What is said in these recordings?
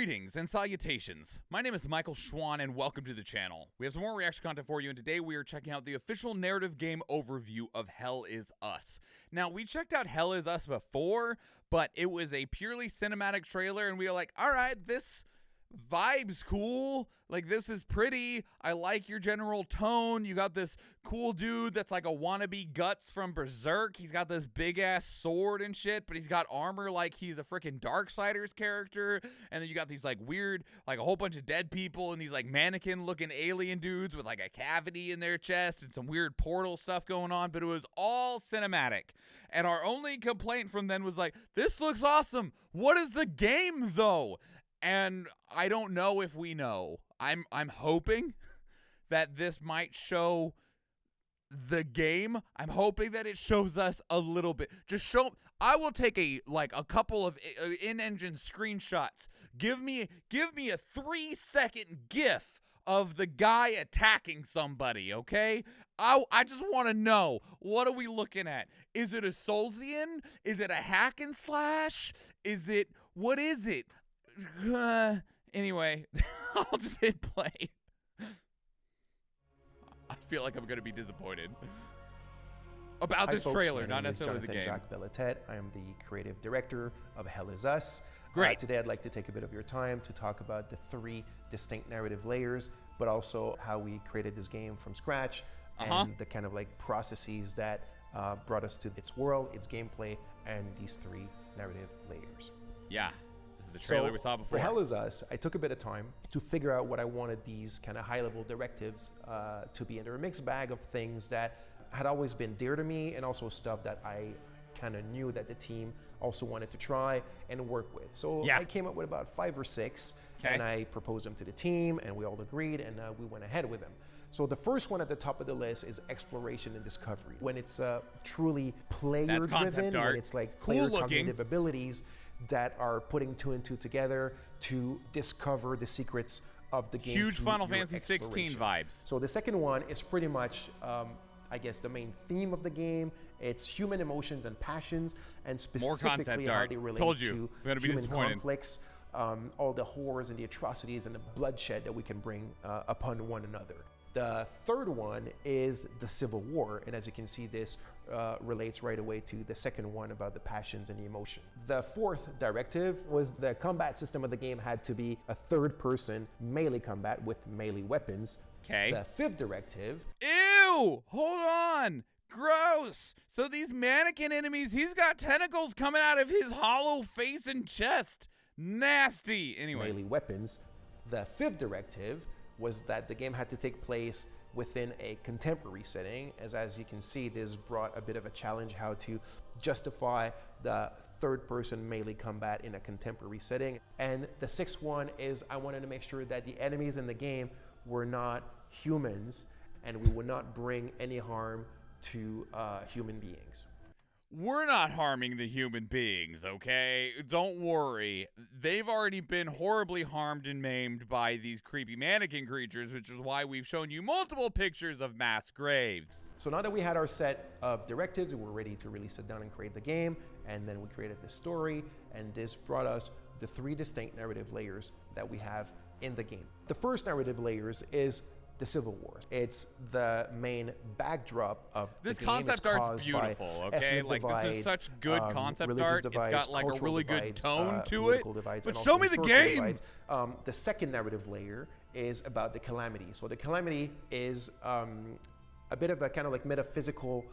Greetings and salutations. My name is Michael Schwahn and welcome to the channel. We have some more reaction content for you, and today we are checking out the official narrative game overview of Hell Is Us. Now, we checked out Hell Is Us before, but it was a purely cinematic trailer, and we were like, alright, this vibe's cool. Like, this is pretty. I like your general tone. You got this cool dude that's like a wannabe Guts from Berserk. He's got this big-ass sword and shit, but he's got armor like he's a freaking Darksiders character. And then you got these, like, weird, like, a whole bunch of dead people and these, like, mannequin-looking alien dudes with, like, a cavity in their chest and some weird portal stuff going on. But it was all cinematic. And our only complaint from then was like, this looks awesome. What is the game, though? And I don't know if we know. I'm hoping that this might show the game. I'm hoping that it shows us a little bit. Just show. I will take a couple of in-engine screenshots. Give me a 3-second GIF of the guy attacking somebody, okay? I just want to know, what are we looking at? Is it a Soulsian? Is it a hack and slash? What is it? Anyway, I'll just hit play. I feel like I'm going to be disappointed about this trailer, not necessarily the game. Jack Bellatet. I am the creative director of Hell Is Us. Great. Today I'd like to take a bit of your time to talk about the 3 distinct narrative layers, but also how we created this game from scratch and the kind of like processes that brought us to its world, its gameplay, and these 3 narrative layers. Yeah. The trailer we saw before. For Hell Is Us, I took a bit of time to figure out what I wanted these kind of high-level directives to be. And they're a mixed bag of things that had always been dear to me, and also stuff that I kind of knew that the team also wanted to try and work with. So I came up with about 5 or 6, and I proposed them to the team, and we all agreed, and we went ahead with them. So the first one at the top of the list is exploration and discovery. When it's truly player-driven, when it's like player cognitive abilities that are putting 2 and 2 together to discover the secrets of the game. Huge Final Fantasy 16 vibes. So the second one is pretty much, I guess, the main theme of the game. It's human emotions and passions, and specifically how they relate to human conflicts, all the horrors and the atrocities and the bloodshed that we can bring upon one another. The third one is the Civil War, and as you can see, this relates right away to the second one about the passions and the emotion. The fourth directive was the combat system of the game had to be a third-person melee combat with melee weapons. Okay. The fifth directive... Ew! Hold on! Gross! So these mannequin enemies, he's got tentacles coming out of his hollow face and chest. Nasty! Anyway. Melee weapons. The fifth directive was that the game had to take place within a contemporary setting, as you can see, this brought a bit of a challenge how to justify the third-person melee combat in a contemporary setting. And the sixth one is I wanted to make sure that the enemies in the game were not humans, and we would not bring any harm to human beings. We're not harming the human beings, okay? Don't worry. They've already been horribly harmed and maimed by these creepy mannequin creatures, which is why we've shown you multiple pictures of mass graves. So now that we had our set of directives, we were ready to really sit down and create the game, and then we created the story, and this brought us the 3 distinct narrative layers that we have in the game. The first narrative layers is the Civil War. It's the main backdrop of this the game. Concept art's beautiful, okay? Like, this is such good concept art. It's got like a really good tone to it. But show me the game! The second narrative layer is about the Calamity. So the Calamity is a bit of a kind of like metaphysical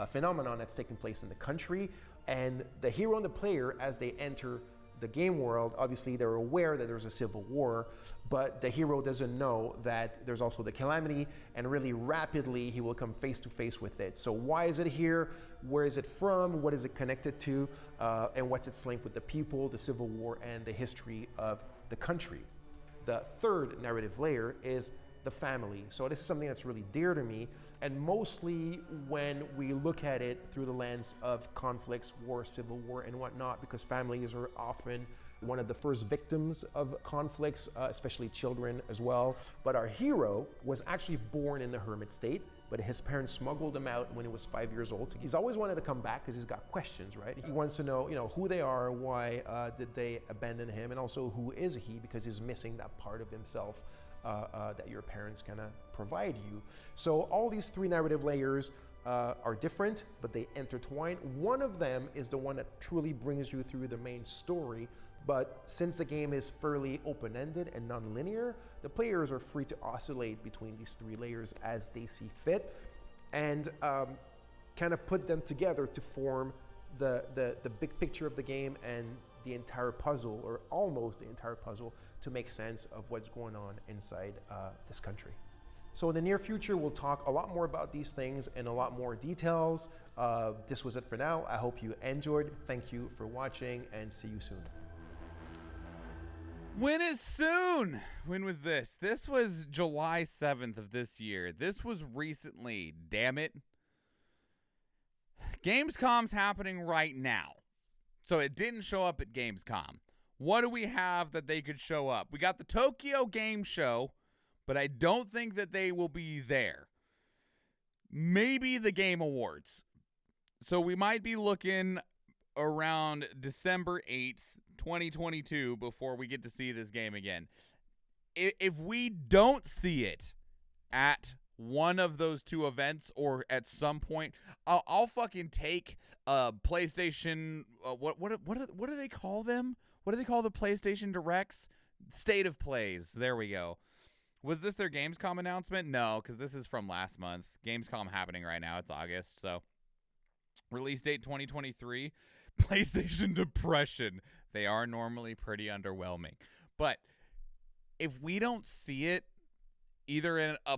phenomenon that's taking place in the country. And the hero and the player, as they enter the game world, obviously they're aware that there's a civil war, but the hero doesn't know that there's also the Calamity, and really rapidly he will come face to face with it. So why is it here? Where is it from? What is it connected to? And what's its link with the people, the civil war, and the history of the country? The third narrative layer is the family. So this is something that's really dear to me, and mostly when we look at it through the lens of conflicts, war, civil war, and whatnot, because families are often one of the first victims of conflicts, especially children as well. But our hero was actually born in the hermit state. but his parents smuggled him out when he was 5 years old. He's always wanted to come back because he's got questions, right? He wants to know, who they are, why did they abandon him, and also who is he, because he's missing that part of himself that your parents kind of provide you. So all these three narrative layers are different, but they intertwine. One of them is the one that truly brings you through the main story, but since the game is fairly open-ended and non-linear, the players are free to oscillate between these three layers as they see fit, and kind of put them together to form the big picture of the game and the entire puzzle, or almost the entire puzzle, to make sense of what's going on inside this country. So in the near future, we'll talk a lot more about these things and a lot more details. This was it for now. I hope you enjoyed. Thank you for watching, and see you soon. When is soon? When was this? This was July 7th of this year. This was recently. Damn it. Gamescom's happening right now. So it didn't show up at Gamescom. What do we have that they could show up? We got the Tokyo Game Show, but I don't think that they will be there. Maybe the Game Awards. So we might be looking around December 8th, 2022 before we get to see this game again. If we don't see it at one of those two events or at some point, I'll fucking take PlayStation. What do they call them? What do they call the PlayStation Directs? State of Plays. There we go. Was this their Gamescom announcement? No, because this is from last month. Gamescom happening right now. It's August, so release date 2023. PlayStation Depression. They are normally pretty underwhelming. But if we don't see it either in a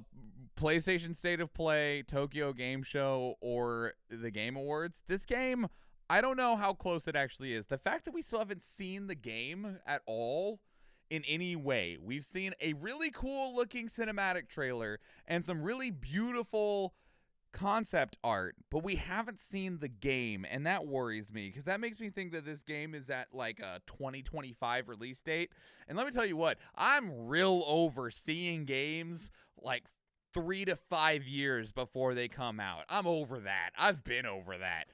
PlayStation State of Play, Tokyo Game Show, or the Game Awards, this game, I don't know how close it actually is. The fact that we still haven't seen the game at all in any way. We've seen a really cool looking cinematic trailer and some really beautiful concept art, but we haven't seen the game, and that worries me because that makes me think that this game is at like a 2025 release date. And let me tell you what, I'm real over seeing games like 3 to 5 years before they come out. I'm over that. I've been over that.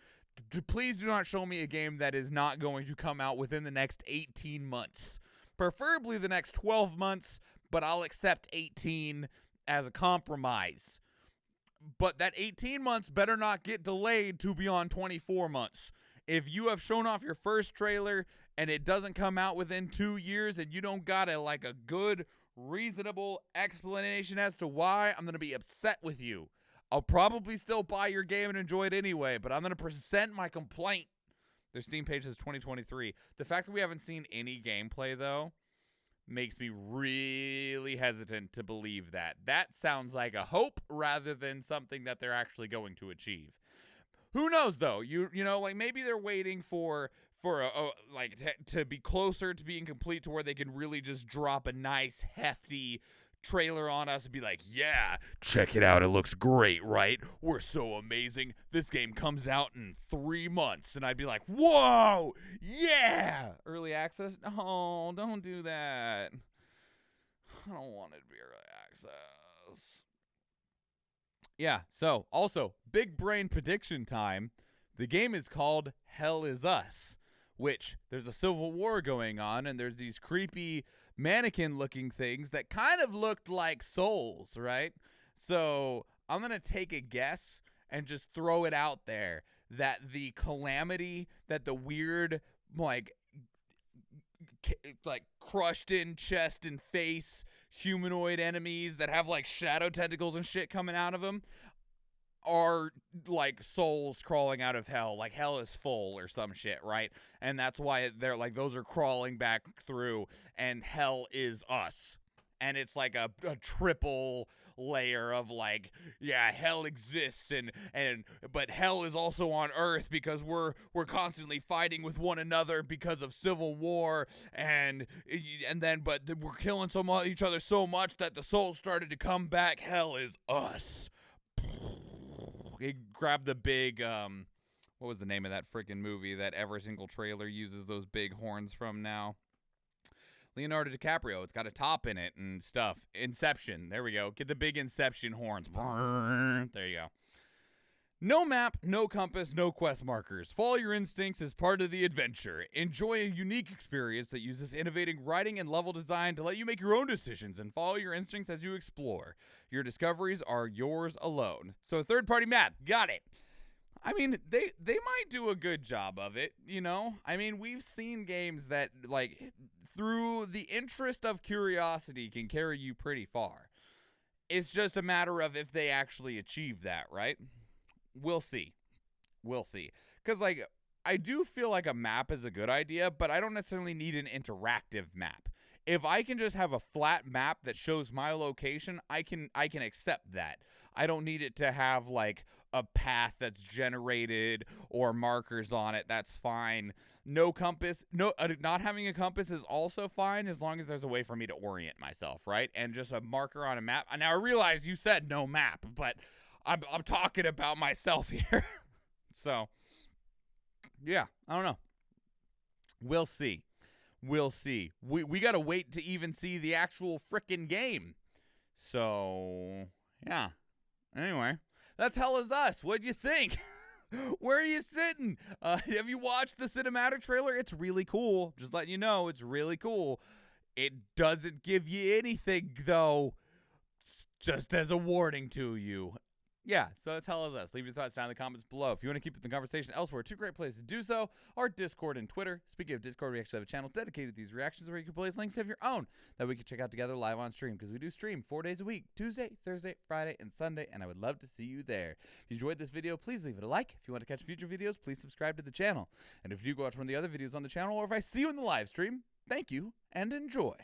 Please do not show me a game that is not going to come out within the next 18 months. Preferably the next 12 months, but I'll accept 18 as a compromise. But that 18 months better not get delayed to beyond 24 months. If you have shown off your first trailer and it doesn't come out within 2 years and you don't got a good, reasonable explanation as to why, I'm going to be upset with you. I'll probably still buy your game and enjoy it anyway, but I'm going to present my complaint. Their Steam page says 2023. The fact that we haven't seen any gameplay, though, makes me really hesitant to believe that. That sounds like a hope rather than something that they're actually going to achieve. Who knows, though? You know, like maybe they're waiting for to be closer to being complete to where they can really just drop a nice, hefty trailer on us and be like, yeah, check it out, it looks great, right? We're so amazing. This game comes out in 3 months. And I'd be like, whoa, yeah. Early access? No, don't do that. I don't want it to be early access. Yeah, so also big brain prediction time. The game is called Hell Is Us, which there's a civil war going on, and there's these creepy mannequin looking things that kind of looked like souls, right? So I'm going to take a guess and just throw it out there that the calamity, that the weird, like crushed in chest and face humanoid enemies that have like shadow tentacles and shit coming out of them are like souls crawling out of hell, like hell is full or some shit, right? And that's why they're like, those are crawling back through, and hell is us. And it's like a triple layer of like, yeah, hell exists, but hell is also on earth because we're constantly fighting with one another because of civil war, but we're killing each other so much that the souls started to come back. Hell is us. He grabbed the big, what was the name of that freaking movie that every single trailer uses those big horns from now? Leonardo DiCaprio. It's got a top in it and stuff. Inception. There we go. Get the big Inception horns. There you go. No map, no compass, no quest markers. Follow your instincts as part of the adventure. Enjoy a unique experience that uses innovating writing and level design to let you make your own decisions and follow your instincts as you explore. Your discoveries are yours alone. So a third-party map. Got it. I mean, they might do a good job of it, you know? I mean, we've seen games that, like, through the interest of curiosity can carry you pretty far. It's just a matter of if they actually achieve that, right? We'll see. We'll see. Because, like, I do feel like a map is a good idea, but I don't necessarily need an interactive map. If I can just have a flat map that shows my location, I can accept that. I don't need it to have, like, a path that's generated or markers on it. That's fine. No compass. Not having a compass is also fine as long as there's a way for me to orient myself, right? And just a marker on a map. Now, I realize you said no map, but I'm talking about myself here. So, yeah, I don't know. We'll see. We'll see. We got to wait to even see the actual frickin' game. So, yeah. Anyway, that's Hell Is Us. What'd you think? Where are you sitting? Have you watched the cinematic trailer? It's really cool. Just letting you know, it's really cool. It doesn't give you anything, though, just as a warning to you. Yeah, so that's Hell Is Us. Leave your thoughts down in the comments below. If you want to keep the conversation elsewhere, two great places to do so are Discord and Twitter. Speaking of Discord, we actually have a channel dedicated to these reactions where you can place links of your own that we can check out together live on stream, because we do stream 4 days a week, Tuesday, Thursday, Friday, and Sunday, and I would love to see you there. If you enjoyed this video, please leave it a like. If you want to catch future videos, please subscribe to the channel. And if you go watch one of the other videos on the channel, or if I see you in the live stream, thank you and enjoy.